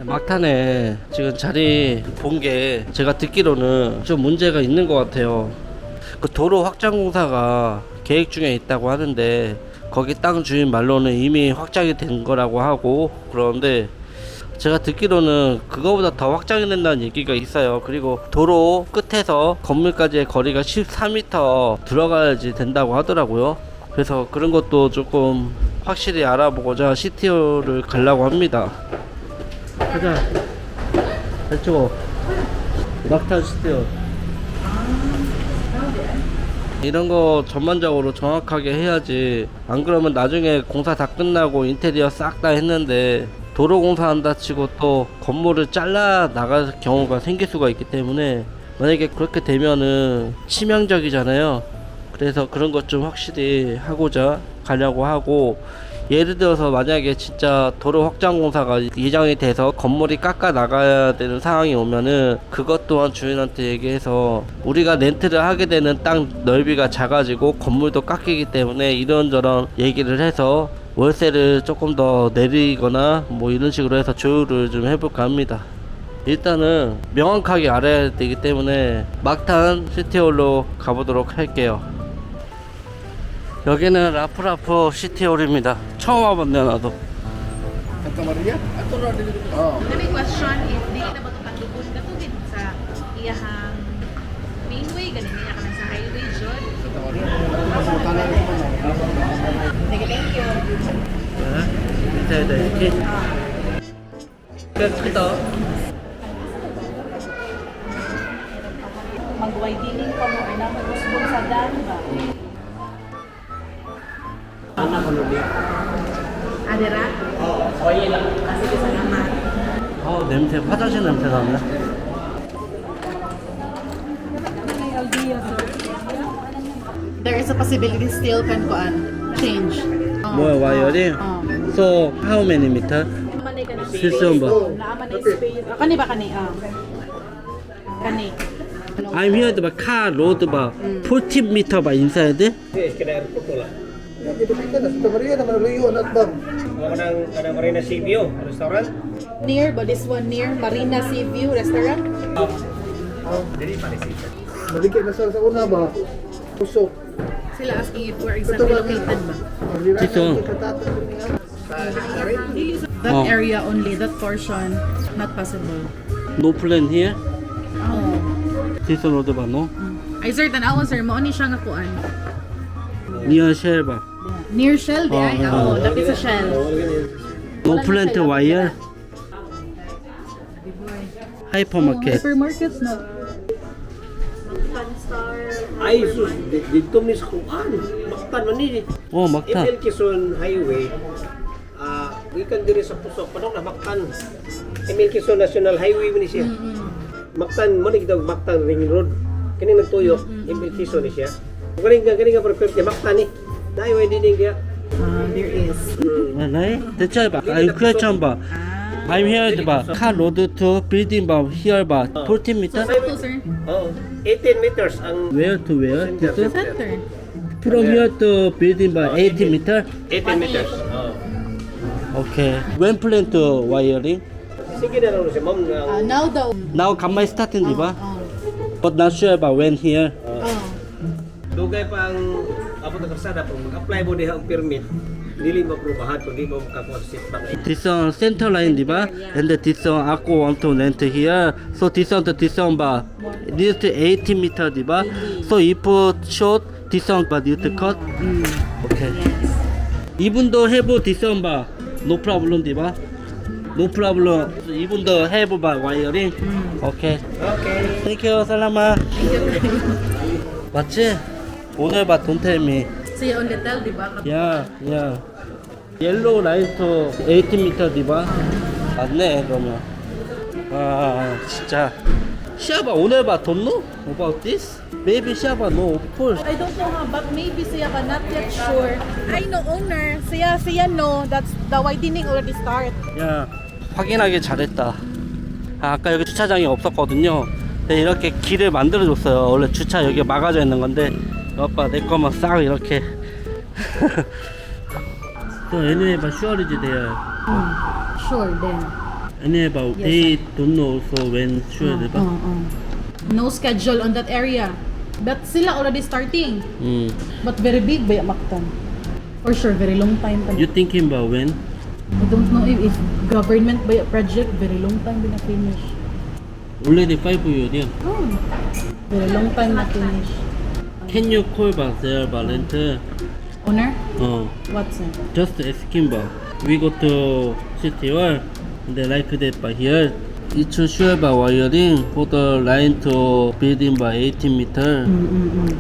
막탄에 지금 자리 본 게 제가 듣기로는 좀 문제가 있는 것 같아요. 그 도로 확장 공사가 계획 중에 있다고 하는데 거기 땅 주인 말로는 이미 확장이 된 거라고 하고, 그런데 제가 듣기로는 그거보다 더 확장이 된다는 얘기가 있어요. 그리고 도로 끝에서 건물까지의 거리가 14m 들어가야지 된다고 하더라고요. 그래서 그런 것도 조금 확실히 알아보고자 CTO를 가려고 합니다. 가자. 이쪽 막탄 CTO. 이런 거 전반적으로 정확하게 해야지, 안 그러면 나중에 공사 다 끝나고 인테리어 싹 다 했는데 도로 공사한다 치고 또 건물을 잘라 나갈 경우가 생길 수가 있기 때문에, 만약에 그렇게 되면은 치명적이잖아요. 그래서 그런 것 좀 확실히 하고자 가려고 하고, 예를 들어서 만약에 진짜 도로 확장 공사가 예정이 돼서 건물이 깎아 나가야 되는 상황이 오면은 그것 또한 주인한테 얘기해서, 우리가 렌트를 하게 되는 땅 넓이가 작아지고 건물도 깎이기 때문에 이런저런 얘기를 해서 월세를 조금 더 내리거나 뭐 이런 식으로 해서 조율을 좀 해볼까 합니다. 일단은 명확하게 알아야 되기 때문에 막탄 시티홀로 가보도록 할게요. 여기는 라프라프 시티홀입니다. 처음 와봤네 나도. Santa Maria? Ato ra dili dito. Kami question if di na ba ito patubos katugid sa iyahang mainway, ganin niya ka na sa highway, Jod. Santa Maria. Sa utana ni mo. Sige, thank you. 네, 이렇게. 크다. Mag-widening pa mo, ay naman gusto sa dan ba? Anak ko nulit. Adira? Oye lang. Kasi sa naman. 냄새, 화장실 냄새 나네. There is a possibility still can change. 뭐야, 와이어링? So, how many meter? 실수한 봐. Naaman na space. Kani ba kani? Kani. I'm here to car road ba 40 meter ba inside? Dito kita na Santa Maria na manuluyon at bang. Kanang Marina Sea View restaurant. Near, but this one near Marina Sea View Restaurant. Dili pa rin. Maligay na sa una ba? Pusok. Sila asking if we're exactly located ba? Dito. That Oh. area only, that portion, not possible. No plan here? Oh. This road ba no? Ay sir, tanawan sir, mo ni siya nga kuan. Near shell ba? Near Shell di ay. Oh, Oo, dapit sa Shell. No plan to wire? Hypermarket. Supermarkets no. Ay sus, dito ni sa kuan. Maktan man ni. 막타. Emil Quezon Highway. Gikan diri sa Pusok padong na Maktan. Emil Quezon National Highway man ni siya. Maktan mo ni gitawag Maktan Ring Road. Kini nagtuyok Emil Quezon ni siya. Galing nga perfect kay Maktan ni. Dai way dinding dia. There is. 나이? 대체 봐. 아이 question 봐. I'm here 봐. Car road to building 봐. Here 봐. 14 meter? Sakto sir. Oh, 18 meters ang Where to where? This is Center. from here to building 봐. 18 meter? 18 meters. Oh. Okay. When plan to wiring? Sige na lang si ma'am. Now daw. Now kamay starting di ba? Oh. But not sure about when here. Oh. Dugay pa ang abot ng karsada pag mag-apply mo diha og permit, dili maprobahan kung di mo makakuha sa sitbang. This one center line di ba? And this one ako want to rent here. So this one to this one 봐. This 18 meter di ba? So if short this one 봐. This cut. Okay. Even though have this one 봐. No problem di ba? No problem. Even though have 봐 wiring. Okay. Okay. Thank you. 살라마. 맞지? 오늘 봐 don't tell me. So you only tell, di ba? 야. 옐로우 라인 to 18m 디바. 맞네 그러면. 진짜. 시아바 오늘 봐 don't know about this? Maybe 시아바 no of course. I don't know ha, but maybe siya ba not yet sure. I know owner. Siya no, that's the widening already start. 야 확인하기 잘했다. 아까 여기 주차장이 없었거든요. 근데 이렇게 길을 만들어 줬어요. 원래 주차 여기 막아져 있는 건데 아빠 내 거만 싹 이렇게. 또 anyway but sure is there. Sure then. And about Yes, they don't know also when sure, diba? No schedule on that area. But sila already starting. But very big ba yung Mactan? For sure, very long time pa. You thinking about when? I don't know if government ba yung project, very long time na finish. Already 5 years, yeah. Very long time na finish. Can you call back there, Valente? Owner? What's that? just asking about. We go to City Hall, and they like that by here. It's sure about wiring for the line to building by 18 meter.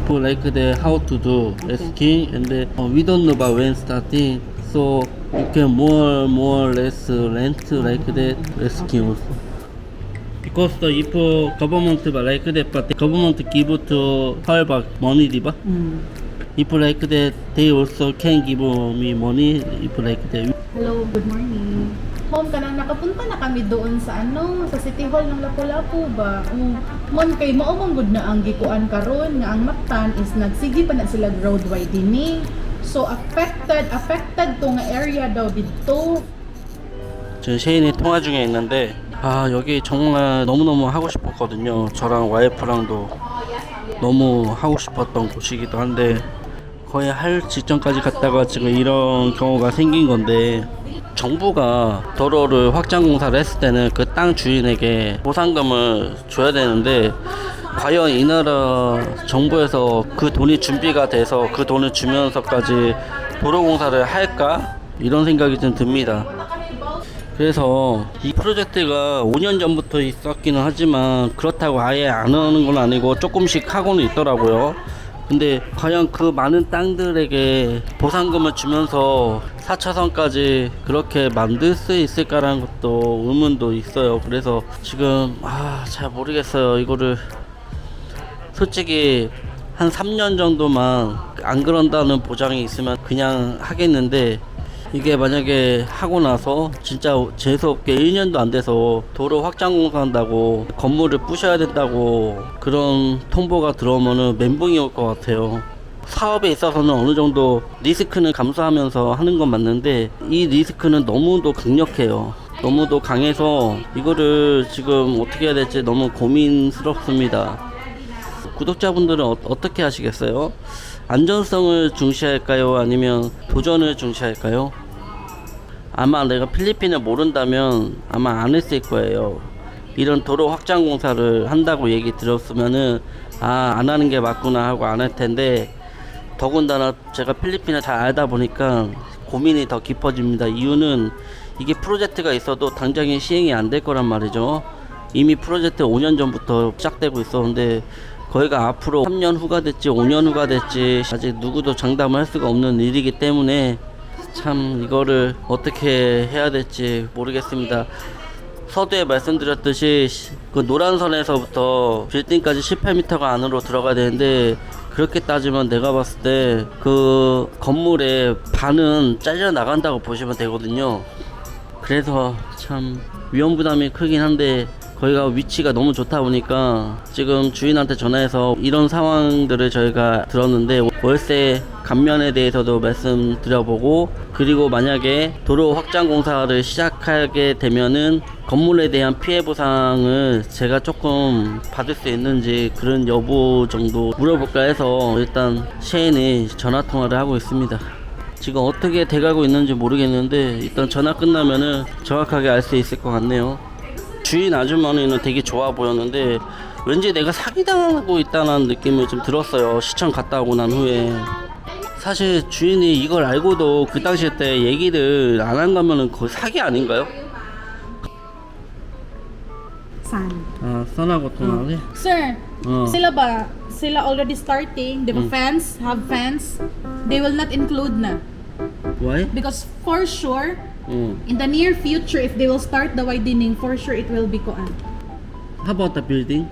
For like the how to do asking, and we don't know about when starting. So you can more less rent like that asking also. Because if government like that, but the government give to her back money, diba? If like that, they also can give me money. If like that. Hello, good morning. Ma'am, kanang nakapunta na kami doon sa sa City Hall ng Lapu-Lapu ba? Ma'am, kay maumang good na ang gikuan karon nga ang Mactan is nagsigi pa na sila road widening. So affected to nga area daw dito. 저 시인이 통화 중에 있는데 여기 정말 너무너무 하고 싶었거든요. 저랑 와이프랑도 너무 하고 싶었던 곳이기도 한데 거의 할 직전까지 갔다가 지금 이런 경우가 생긴 건데, 정부가 도로를 확장 공사를 했을 때는 그 땅 주인에게 보상금을 줘야 되는데, 과연 이 나라 정부에서 그 돈이 준비가 돼서 그 돈을 주면서까지 도로 공사를 할까? 이런 생각이 좀 듭니다. 그래서 이 프로젝트가 5년 전부터 있었기는 하지만 그렇다고 아예 안 하는 건 아니고 조금씩 하고는 있더라고요. 근데 과연 그 많은 땅들에게 보상금을 주면서 4차선까지 그렇게 만들 수 있을까라는 것도 의문도 있어요. 그래서 지금 잘 모르겠어요. 이거를 솔직히 한 3년 정도만 안 그런다는 보장이 있으면 그냥 하겠는데, 이게 만약에 하고 나서 진짜 재수없게 1년도 안 돼서 도로 확장 공사한다고 건물을 부셔야 된다고 그런 통보가 들어오면은 멘붕이 올 것 같아요. 사업에 있어서는 어느 정도 리스크는 감수하면서 하는 건 맞는데, 이 리스크는 너무도 강력해요. 너무도 강해서 이거를 지금 어떻게 해야 될지 너무 고민스럽습니다. 구독자분들은 어떻게 하시겠어요? 안전성을 중시할까요? 아니면 도전을 중시할까요? 아마 내가 필리핀을 모른다면 아마 안 했을 거예요. 이런 도로 확장 공사를 한다고 얘기 들었으면은 안 하는 게 맞구나 하고 안 할 텐데, 더군다나 제가 필리핀을 잘 알다 보니까 고민이 더 깊어집니다. 이유는 이게 프로젝트가 있어도 당장에 시행이 안 될 거란 말이죠. 이미 프로젝트 5년 전부터 시작되고 있었는데 거기가 앞으로 3년 후가 될지 5년 후가 될지 아직 누구도 장담을 할 수가 없는 일이기 때문에 참 이거를 어떻게 해야 될지 모르겠습니다. 서두에 말씀드렸듯이 그 노란선에서부터 빌딩까지 18m가 안으로 들어가야 되는데, 그렇게 따지면 내가 봤을 때 그 건물의 반은 잘려 나간다고 보시면 되거든요. 그래서 참 위험 부담이 크긴 한데, 거기가 위치가 너무 좋다 보니까 지금 주인한테 전화해서 이런 상황들을 저희가 들었는데 월세 감면에 대해서도 말씀드려보고, 그리고 만약에 도로 확장 공사를 시작하게 되면은 건물에 대한 피해 보상을 제가 조금 받을 수 있는지 그런 여부 정도 물어볼까 해서 일단 시인이 전화 통화를 하고 있습니다. 지금 어떻게 돼가고 있는지 모르겠는데 일단 전화 끝나면은 정확하게 알 수 있을 것 같네요. 주인 아주머니는 되게 좋아 보였는데 왠지 내가 사기당하고 있다는 느낌을 좀 들었어요. 시청 갔다 오고 난 후에. 사실 주인이 이걸 알고도 그 당시에 때 얘기를 안 한 거면은 거의 사기 아닌가요? Saan? 선하고 통화네. Sir, sila already starting, di ba have fence, they will not include na. Why? Because for sure, in the near future, if they will start the widening, for sure it will be koan. How about the building?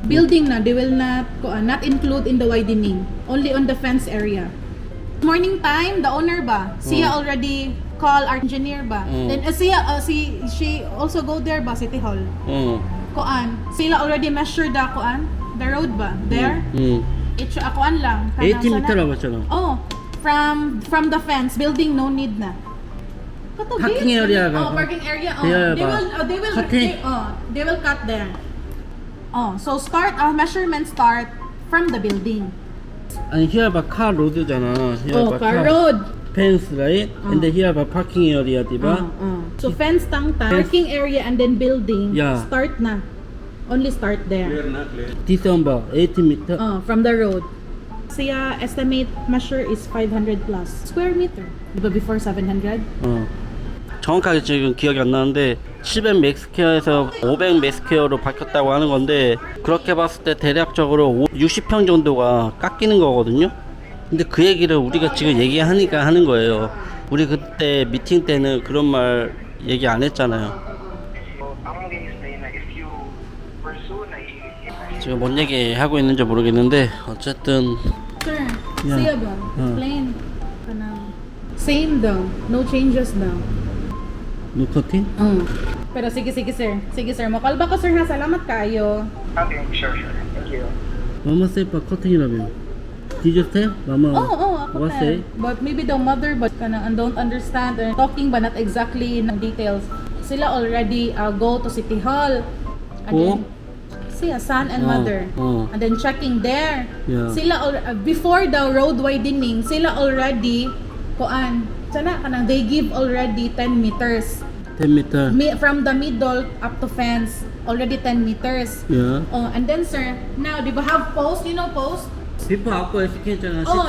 Building na, they will not not include in the widening, only on the fence area. Morning time, the owner ba, siya already call our engineer ba. Then she also go there ba, City Hall. Koan, sila already measure the road ba, there. It's koan lang. 18 meter 라고 했잖아. Oh, from the fence, building no need na. Katabi. Parking area ka. Oh, parking area. Oh, There they ba? will Cutting. they will cut there. Oh, so measurement start from the building. 아니 here 봐 car road잖아. Here Oh, 봐 car road. fence, right? And then here 봐 parking area, diba? So fence parking area and then building. Yeah. Start na. Only start there. This one 봐 80 meter. From the road. Siya estimate measure is 500 plus square meter. Diba before 700? 정확하게 지금 기억이 안 나는데 700 맥스퀘어에서 500 맥스퀘어로 바뀌었다고 하는 건데 그렇게 봤을 때 대략적으로 60평 정도가 깎이는 거거든요. 근데 그 얘기를 우리가 지금 얘기하니까 하는 거예요. 우리 그때 미팅 때는 그런 말 얘기 안 했잖아요. 지금 뭔 얘기 하고 있는지 모르겠는데 어쨌든 Sir, Yeah. siya ba? Plain. Kanang same daw. No changes daw. no cutting? Pero sige sir. Sige sir, makal ba ko sir ha? Salamat kayo. Okay, sure. Thank you. Mama say pa cutting이라며. Did you say? Mama. Ako What pa. say? But maybe the mother but kanang don't understand or talking ba not exactly ng details. Sila already go to City Hall. And Who? then, siya, son and mother. And then checking there. Yeah. Sila before the road widening, sila already they give already 10 meters. 10 meter. From the middle up to fence, already 10 meters. Yeah. Oh, and then sir, now di ba have post? You know post? People 아까 했었잖아. Oh,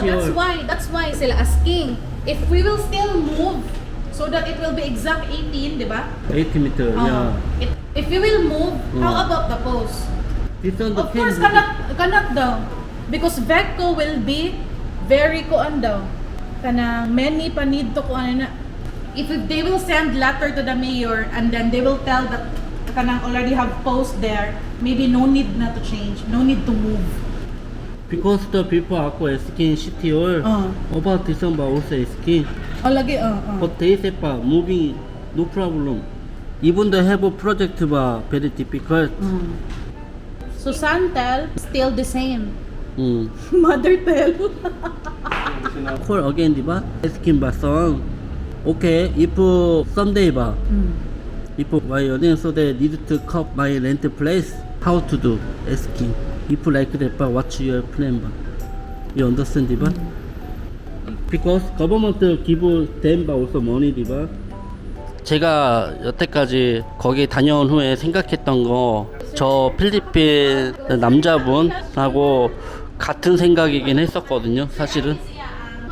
that's why sila asking if we will still move so that it will be exact 18, di ba? 80 meter. Oh. Yeah. If we will move, how about the post? This one the Of course, can- cannot daw. Because VECO will be very kuan daw. Kanang many pa need to kuan na. If they will send letter to the mayor and then they will tell that kanang already have post there, maybe no need na to change, no need to move. Because the people 아까 asking city hall about this one but also asking. Oh, lagi, But they say pa moving no problem. Even they have a project ba very difficult. So Santel still the same. Mm. Mother tell. Call again diba? Asking ba son. Okay, if someday ba. If violin so they need to cut my rent place, how to do? Asking. If like that ba, what's your plan ba? You understand diba? Because government give them ba also money diba? 제가 여태까지 거기 다녀온 후에 생각했던 거 저 필리핀 남자분하고 같은 생각이긴 했었거든요. 사실은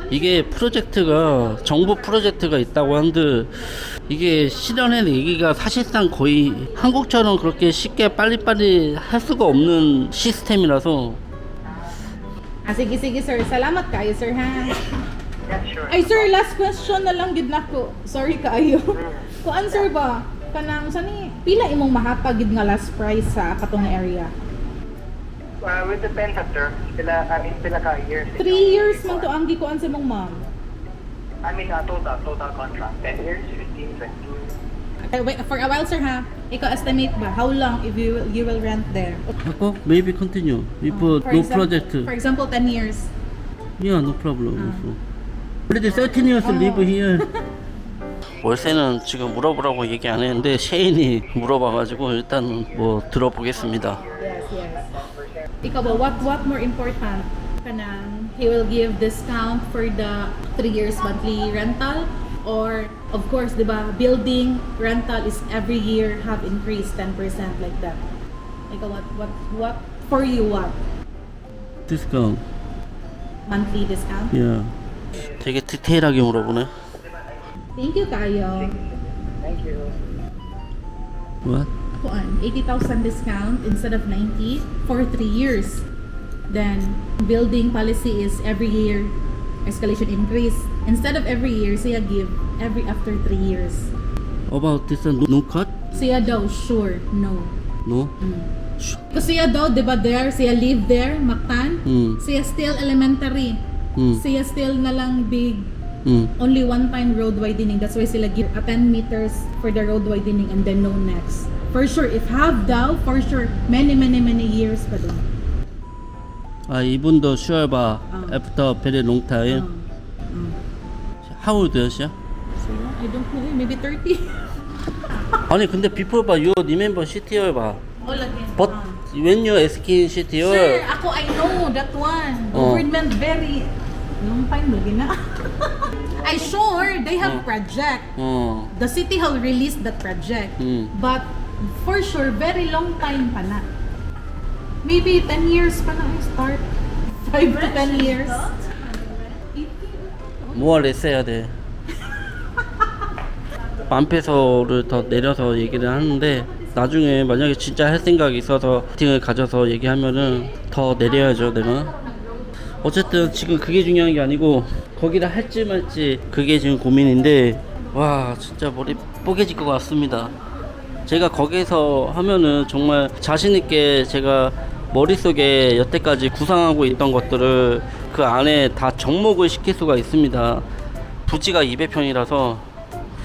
이게 프로젝트가 정부 프로젝트가 있다고 한들 이게 실현해내기가 사실상 거의 한국처럼 그렇게 쉽게 빨리빨리 할 수가 없는 시스템이라서. Sige sir, salamat kayo sir ha. Yeah, sure. Ay sir, last question na lang gid nako. Sorry kaayo. Kuan sir ba? Kanang sani pila imong mahatag gid nga last price sa katong area? With the pen sir, pila ka years. 3 years man to ang gikuan sa imong ma'am. Total contract. 10 years, 15, 20. Wait, for a while sir ha. Ikaw estimate ba how long if you will rent there? ako maybe continue. If no project. For example 10 years. Yeah, no problem. Also. Already 13 years live here. 월세는 지금 물어보라고 얘기 안 했는데 셰인이 물어봐가지고 일단 뭐 들어보겠습니다. Yes. Ikaw ba, what more important? Kanang he will give discount for the 3 years monthly rental or of course, 'di ba, building rental is every year have increased 10% like that. Ikaw what for you what? Discount. Monthly discount? Yeah. 되게 디테일하게 물어보네. Thank you kayo. Thank you. What? Kuan, 80,000 discount instead of 90 for 3 years. Then building policy is every year escalation increase. Instead of every year, siya give every after 3 years. About this one, no cut? Siya daw sure no. No? Kasi siya daw, di ba there, siya live there, Mactan. Siya still elementary. Siya still na lang big. Only one time road widening. That's why sila give 10 meters for the road widening and then no next. For sure, if have daw, for sure, many years pa daw. Even though sure ba after very long time. How old is she? Siya? I don't know, maybe 30. 아니 근데 before 봐, you remember CTR 봐. All again. But when you asking CTR, Sir, ako I know that one. Government very long time lagi na. I sure they have project. The city hall released that project. But for sure very long time pa na. Maybe 10 years pa na I start. 5 to 10 years. 뭘 했어야 돼. 만페소를 더 내려서 얘기를 하는데 나중에 만약에 진짜 할 생각이 있어서 미팅을 가져서 얘기하면은 더 내려야죠 내가. 어쨌든 지금 그게 중요한 게 아니고 거기다 할지 말지 그게 지금 고민인데 와 진짜 머리 뽀개질 것 같습니다. 제가 거기서 하면은 정말 자신있게 제가 머릿속에 여태까지 구상하고 있던 것들을 그 안에 다 접목을 시킬 수가 있습니다. 부지가 200평이라서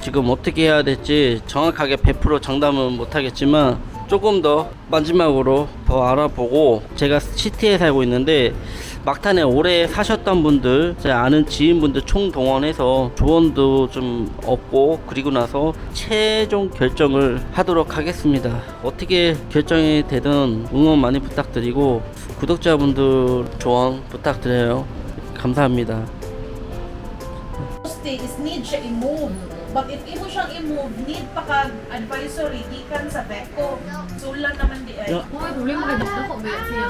지금 어떻게 해야 될지 정확하게 100% 장담은 못하겠지만 조금 더 마지막으로 더 알아보고, 제가 시티에 살고 있는데 막탄에 오래 사셨던 분들, 제 아는 지인분들 총동원해서 조언도 좀 얻고 그리고 나서 최종 결정을 하도록 하겠습니다. 어떻게 결정이 되든 응원 많이 부탁드리고 구독자분들 조언 부탁드려요. 감사합니다. Stay is need siya i-move. But if imo siyang i-move, need pa kag advisory gikan sa Beko. Sulan naman di ay. problema kay Bakda ko ba siya?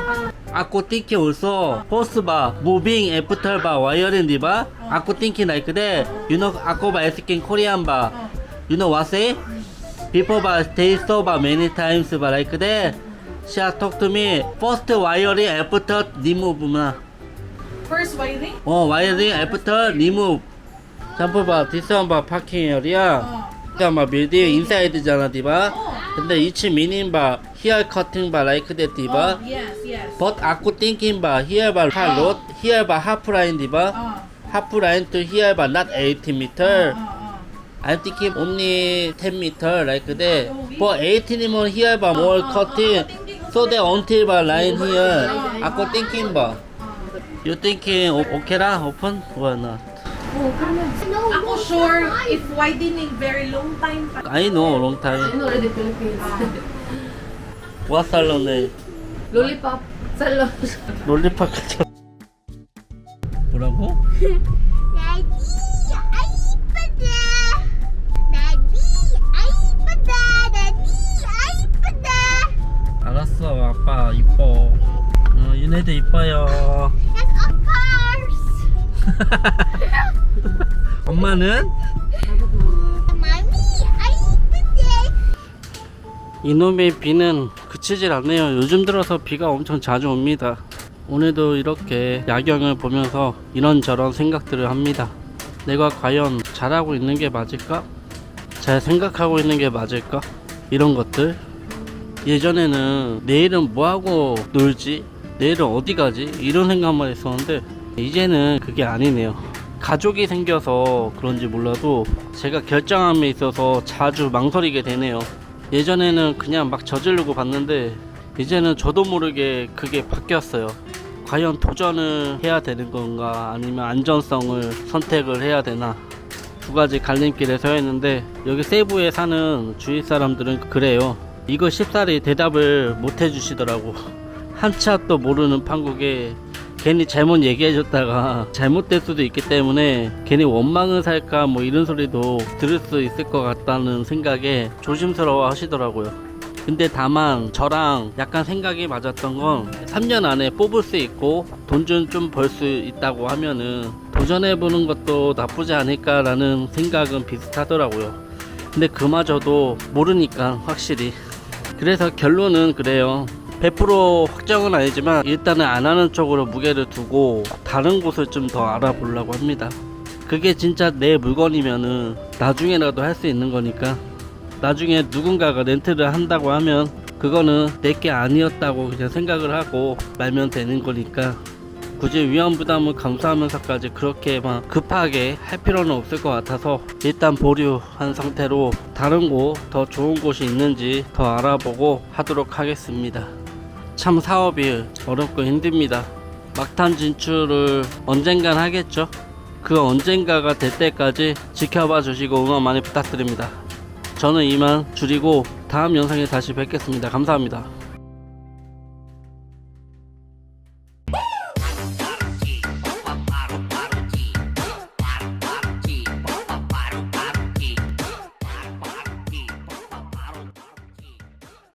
Aku thinking also first ba moving after ba wiring di ba? Aku thinking like that. You know aku ba asking Korean ba? You know what say? People ba they saw ba many times ba like that. She talk to me first wiring after remove na. First wiring? wiring after remove. sample 봐, this one 봐, parking area. 그다음 봐, building inside잖아, 디바. 근데 each meaning 봐, here cutting 봐, like that, 디바. Yes, yes. But aku thinking 봐, here 봐, road, here 봐, half line, 디바. half line to here 봐, not 80 meter. I'm thinking only 10 meter, like that. But 18이면 here 봐, more cutting. So that until 봐, line here. aku thinking 봐. You thinking okay lah, open or not? Ako sure if widening very long time pa. I know, long time. Ano already Philippines? What salon eh? Lollipop. Salon. 롤리팝 같아. 뭐라고? Daddy, iPad. Daddy, iPad. Daddy, iPad. 알았어, 아빠 이뻐. 얘네들 이뻐요. Yes, of course. 엄마는? Mommy, iPad. 이놈의 비는 그치질 않네요. 요즘 들어서 비가 엄청 자주 옵니다. 오늘도 이렇게 야경을 보면서 이런저런 생각들을 합니다. 내가 과연 잘하고 있는 게 맞을까? 잘 생각하고 있는 게 맞을까? 이런 것들. 예전에는 내일은 뭐하고 놀지? 내일은 어디 가지? 이런 생각만 했었는데 이제는 그게 아니네요. 가족이 생겨서 그런지 몰라도 제가 결정함에 있어서 자주 망설이게 되네요. 예전에는 그냥 막 저지르고 봤는데 이제는 저도 모르게 그게 바뀌었어요. 과연 도전을 해야 되는 건가 아니면 안전성을 선택을 해야 되나, 두 가지 갈림길에 서 있는데 여기 세부에 사는 주위 사람들은 그래요. 이거 쉽사리 대답을 못 해주시더라고. 한치 앞도 모르는 판국에 괜히 잘못 얘기해줬다가 잘못될 수도 있기 때문에 괜히 원망을 살까 뭐 이런 소리도 들을 수 있을 것 같다는 생각에 조심스러워 하시더라고요. 근데 다만 저랑 약간 생각이 맞았던 건 3년 안에 뽑을 수 있고 돈 좀 벌 수 있다고 하면은 도전해보는 것도 나쁘지 않을까라는 생각은 비슷하더라고요. 근데 그마저도 모르니까 확실히. 그래서 결론은 그래요. 100% 확정은 아니지만 일단은 안 하는 쪽으로 무게를 두고 다른 곳을 좀 더 알아보려고 합니다. 그게 진짜 내 물건이면은 나중에라도 할 수 있는 거니까. 나중에 누군가가 렌트를 한다고 하면 그거는 내게 아니었다고 그냥 생각을 하고 말면 되는 거니까 굳이 위험 부담을 감수하면서까지 그렇게 막 급하게 할 필요는 없을 것 같아서 일단 보류한 상태로 다른 곳, 더 좋은 곳이 있는지 더 알아보고 하도록 하겠습니다. 참 사업이 어렵고 힘듭니다. 막탄 진출을 언젠간 하겠죠. 그 언젠가가 될 때까지 지켜봐 주시고 응원 많이 부탁드립니다. 저는 이만 줄이고 다음 영상에 다시 뵙겠습니다. 감사합니다.